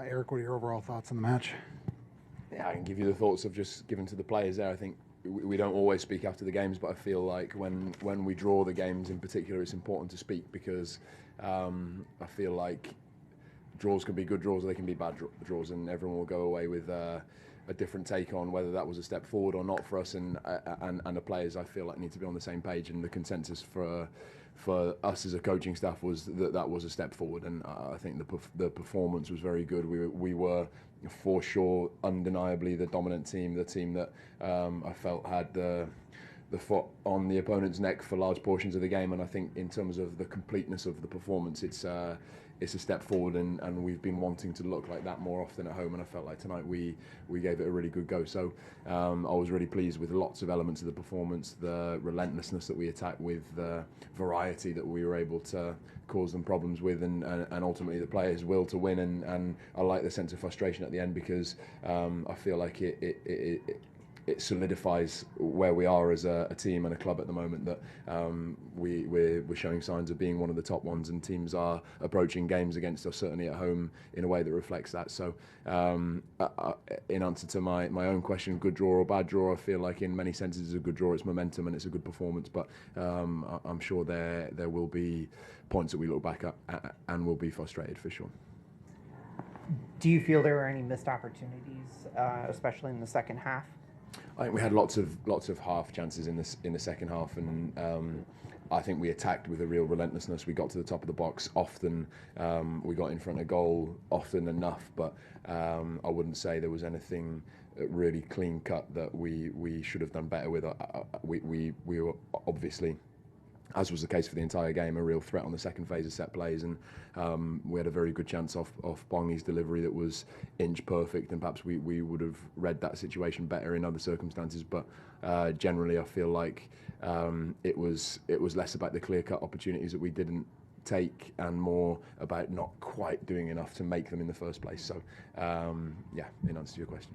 Eric, what are your overall thoughts on the match? Yeah, I can give you the thoughts I've just given to the players there. I think we don't always speak after the games, but I feel like when we draw the games in particular, it's important to speak because I feel like draws can be good draws or they can be bad draws, and everyone will go away with a different take on whether that was a step forward or not for us, and the players I feel like need to be on the same page, and the consensus for us as a coaching staff was that was a step forward, and I think the performance was very good. We were for sure undeniably the dominant team, the team that I felt had the foot on the opponent's neck for large portions of the game, and I think in terms of the completeness of the performance, it's a step forward, and we've been wanting to look like that more often at home, and I felt like tonight we gave it a really good go. So I was really pleased with lots of elements of the performance, the relentlessness that we attacked with, the variety that we were able to cause them problems with, and ultimately the players' will to win, and I like the sense of frustration at the end because I feel like it solidifies where we are as a team and a club at the moment, that we're showing signs of being one of the top ones, and teams are approaching games against us, certainly at home, in a way that reflects that. So in answer to my own question, good draw or bad draw, I feel like in many senses it's a good draw, it's momentum and it's a good performance, but I'm sure there will be points that we look back at and will be frustrated for sure. Do you feel there were any missed opportunities, especially in the second half? I think we had lots of half chances in the second half, and I think we attacked with a real relentlessness. We got to the top of the box often. We got in front of goal often enough, but I wouldn't say there was anything really clean cut that we should have done better with. We were obviously, as was the case for the entire game, a real threat on the second phase of set plays, and we had a very good chance off Bongi's delivery that was inch perfect, and perhaps we would have read that situation better in other circumstances, but generally I feel like it was less about the clear-cut opportunities that we didn't take and more about not quite doing enough to make them in the first place. So in answer to your question.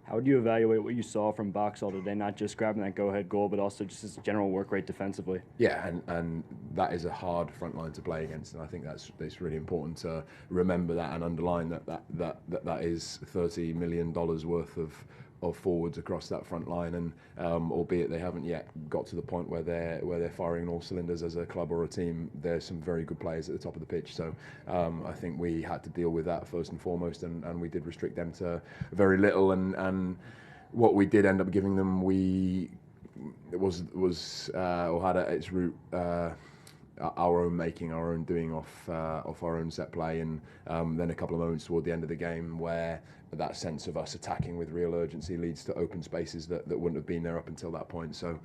How would you evaluate what you saw from Boxall today, not just grabbing that go-ahead goal, but also just his general work rate defensively? Yeah, and that is a hard front line to play against, and I think that's really important to remember that and underline that is $30 million worth of forwards across that front line, and albeit they haven't yet got to the point where they're firing all cylinders as a club or a team, there's some very good players at the top of the pitch. So I think we had to deal with that first and foremost, and we did restrict them to very little, and what we did end up giving them had at its root our own making, our own doing off our own set play, and then a couple of moments toward the end of the game where that sense of us attacking with real urgency leads to open spaces that wouldn't have been there up until that point. So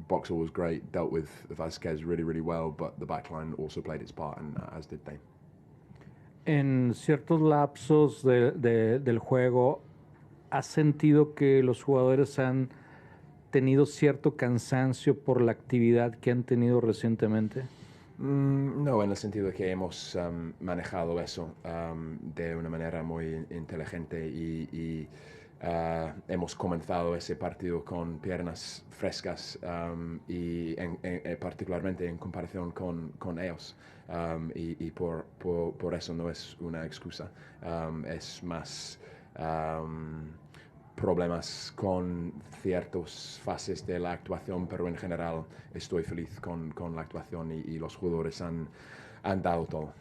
Boxall was great, dealt with Vasquez really, really well, but the backline also played its part, and as did they. En ciertos lapsos del juego, ¿has sentido que los jugadores han tenido cierto cansancio por la actividad que han tenido recientemente? No, en el sentido de que hemos manejado eso de una manera muy inteligente y hemos comenzado ese partido con piernas frescas y particularmente en comparación con ellos, y por eso no es una excusa, es más problemas con ciertas fases de la actuación, pero en general estoy feliz con la actuación y los jugadores han dado todo.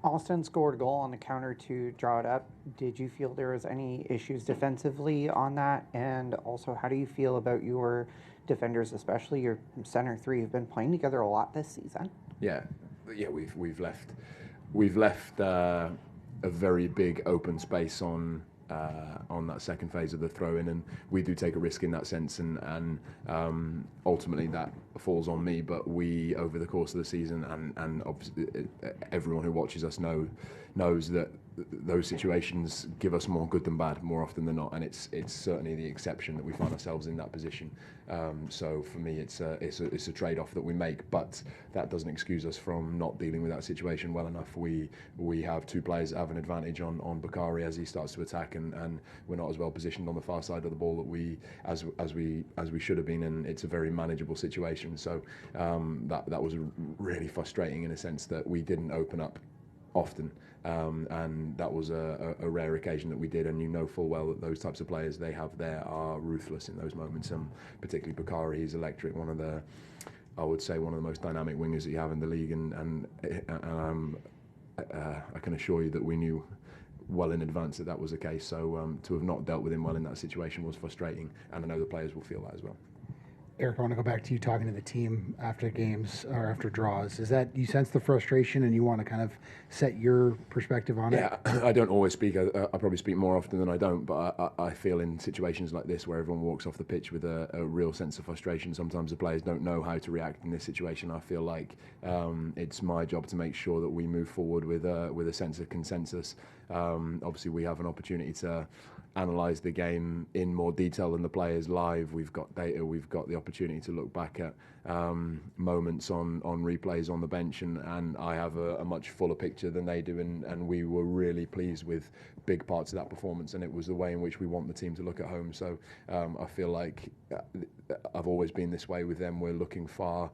Austin scored a goal on the counter to draw it up. Did you feel there was any issues defensively on that? And also, how do you feel about your defenders, especially your center three, who've been playing together a lot this season? Yeah, we've left a very big open space on that second phase of the throw-in, and we do take a risk in that sense, and ultimately that falls on me, but we, over the course of the season, and obviously everyone who watches us knows that those situations give us more good than bad more often than not, and it's certainly the exception that we find ourselves in that position. So for me, it's a trade-off that we make, but that doesn't excuse us from not dealing with that situation well enough. We have two players that have an advantage on Bakari as he starts to attack, and we're not as well positioned on the far side of the ball that we should have been, and it's a very manageable situation. position. So that was really frustrating in a sense that we didn't open up often, and that was a rare occasion that we did. And you know full well that those types of players they have there are ruthless in those moments. Particularly Bakari, he's electric. I would say one of the most dynamic wingers that you have in the league, and I can assure you that we knew well in advance that was the case. So to have not dealt with him well in that situation was frustrating, and I know the players will feel that as well. Eric, I want to go back to you talking to the team after games or after draws. Is that you sense the frustration and you want to kind of set your perspective on it? Yeah, I don't always speak. I probably speak more often than I don't, but I feel in situations like this where everyone walks off the pitch with a real sense of frustration, sometimes the players don't know how to react in this situation. I feel like it's my job to make sure that we move forward with a sense of consensus. Obviously, we have an opportunity to analyse the game in more detail than the players live. We've got data, we've got the opportunity to look back at moments on replays on the bench, and I have a much fuller picture than they do, and we were really pleased with big parts of that performance, and it was the way in which we want the team to look at home. So I feel like I've always been this way with them. We're looking far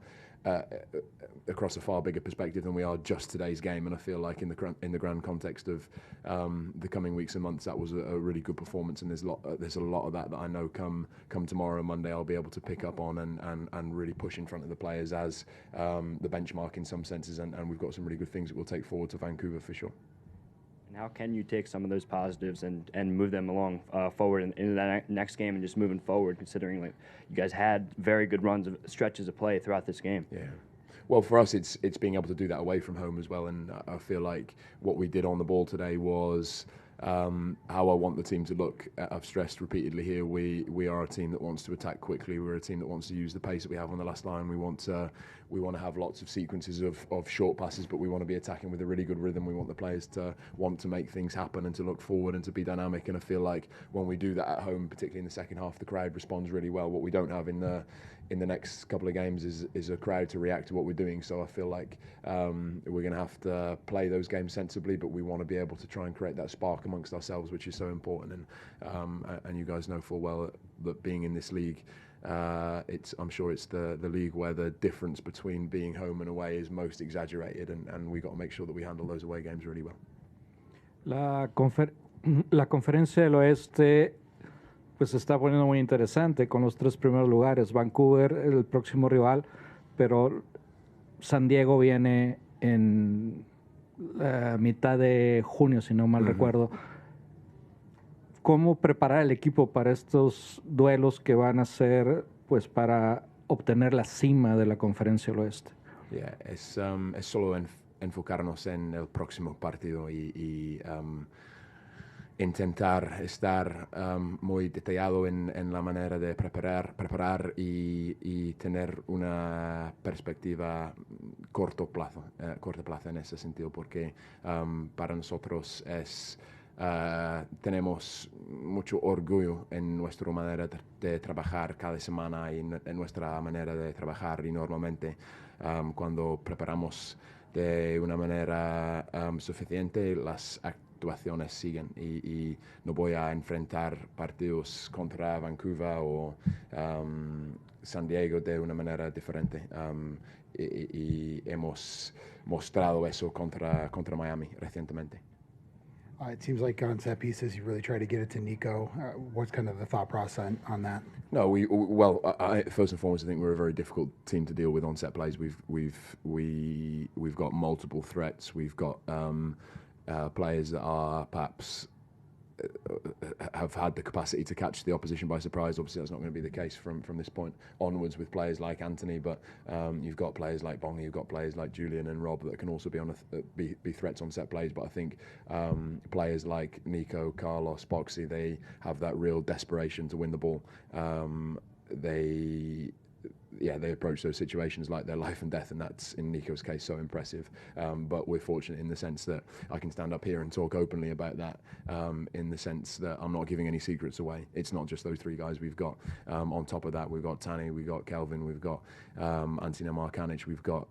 across a far bigger perspective than we are just today's game, and I feel like in the grand context of the coming weeks and months, that was a really good performance, and there's a lot of that I know come tomorrow, Monday, I'll be able to pick up on and really push in front of the players as the benchmark in some senses, and we've got some really good things that we'll take forward to Vancouver for sure. And how can you take some of those positives and move them along forward into that next game and just moving forward, considering like you guys had very good runs of stretches of play throughout this game? Yeah. Well, for us, it's being able to do that away from home as well, and I feel like what we did on the ball today was how I want the team to look. I've stressed repeatedly here, we are a team that wants to attack quickly. We're a team that wants to use the pace that we have on the last line. We want to have lots of sequences of short passes, but we want to be attacking with a really good rhythm. We want the players to want to make things happen and to look forward and to be dynamic. And I feel like when we do that at home, particularly in the second half, the crowd responds really well. What we don't have in the next couple of games is a crowd to react to what we're doing. So I feel like we're going to have to play those games sensibly, but we want to be able to try and create that spark amongst ourselves, which is so important. And you guys know full well that being in this league, I'm sure it's the league where the difference between being home and away is most exaggerated, and we got to make sure that we handle those away games really well. La conferencia del oeste pues se está poniendo muy interesante con los tres primeros lugares. Vancouver, el próximo rival, pero San Diego viene en mitad de junio, si no mal recuerdo. ¿Cómo preparar el equipo para estos duelos que van a ser pues para obtener la cima de la conferencia del oeste? Yeah, es solo enfocarnos en el próximo partido y intentar estar muy detallado en la manera de preparar y tener una perspectiva corto plazo en ese sentido, porque para nosotros tenemos mucho orgullo en nuestra manera de trabajar cada semana y en nuestra manera de trabajar, y normalmente cuando preparamos de una manera suficiente, las actuaciones siguen, y no voy a enfrentar partidos contra Vancouver o San Diego de una manera diferente, y hemos mostrado eso contra Miami recientemente. It seems like on set pieces you really try to get it to Nico. What's kind of the thought process on that? No, first and foremost, I think we're a very difficult team to deal with on set plays. We've got multiple threats. We've got players that are perhaps have had the capacity to catch the opposition by surprise. Obviously, that's not going to be the case from this point onwards with players like Anthony, but you've got players like Bongi, you've got players like Julian and Rob that can also be threats on set plays. But I think players like Nico, Carlos, Boxy, they have that real desperation to win the ball. They approach those situations like they're life and death, and that's, in Nico's case, so impressive. But we're fortunate in the sense that I can stand up here and talk openly about that, in the sense that I'm not giving any secrets away. It's not just those three guys we've got. On top of that, we've got Tani, we've got Kelvin, we've got Antina Markanic, we've got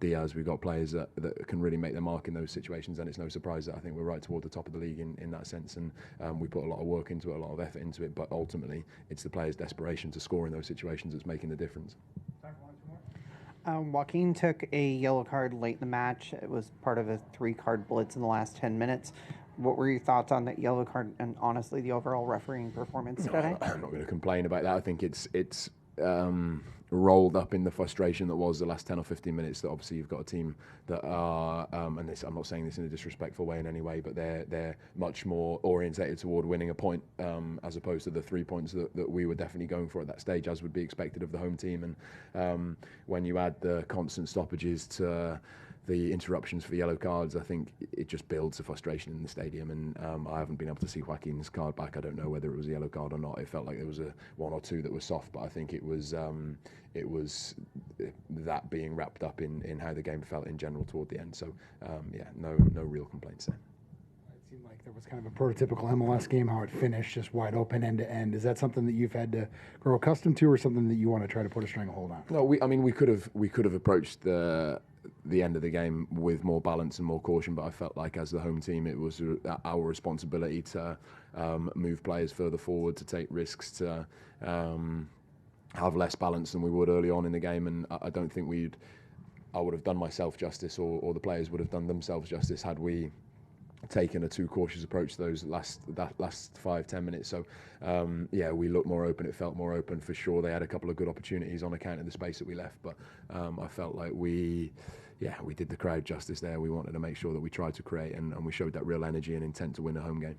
Diaz, we've got players that can really make their mark in those situations, and it's no surprise that I think we're right toward the top of the league in that sense, and we put a lot of work into it, a lot of effort into it, but ultimately it's the players' desperation to score in those situations that's making the difference. Joaquin took a yellow card late in the match. It was part of a 3-card blitz in the last 10 minutes. What were your thoughts on that yellow card and honestly the overall refereeing performance today? I'm not going to complain about that. I think it's rolled up in the frustration that was the last 10 or 15 minutes. That obviously you've got a team that are, and this, I'm not saying this in a disrespectful way in any way, but they're much more orientated toward winning a point as opposed to the 3 points that we were definitely going for at that stage, as would be expected of the home team. And when you add the constant stoppages to the interruptions for the yellow cards, I think it just builds the frustration in the stadium. And I haven't been able to see Joaquin's card back. I don't know whether it was a yellow card or not. It felt like there was a 1 or 2 that was soft, but I think it was that being wrapped up in how the game felt in general toward the end. So yeah, no real complaints there. It seemed like there was kind of a prototypical MLS game, how it finished, just wide open end to end. Is that something that you've had to grow accustomed to, or something that you want to try to put a stranglehold on? No, we could have approached the end of the game with more balance and more caution, but I felt like as the home team it was our responsibility to move players further forward, to take risks, to have less balance than we would early on in the game. And I don't think I would have done myself justice, or the players would have done themselves justice had we taken a too cautious approach to those last 5-10 minutes. So yeah, we looked more open. It felt more open for sure. They had a couple of good opportunities on account of the space that we left, but I felt like we did the crowd justice there. We wanted to make sure that we tried to create, and we showed that real energy and intent to win a home game.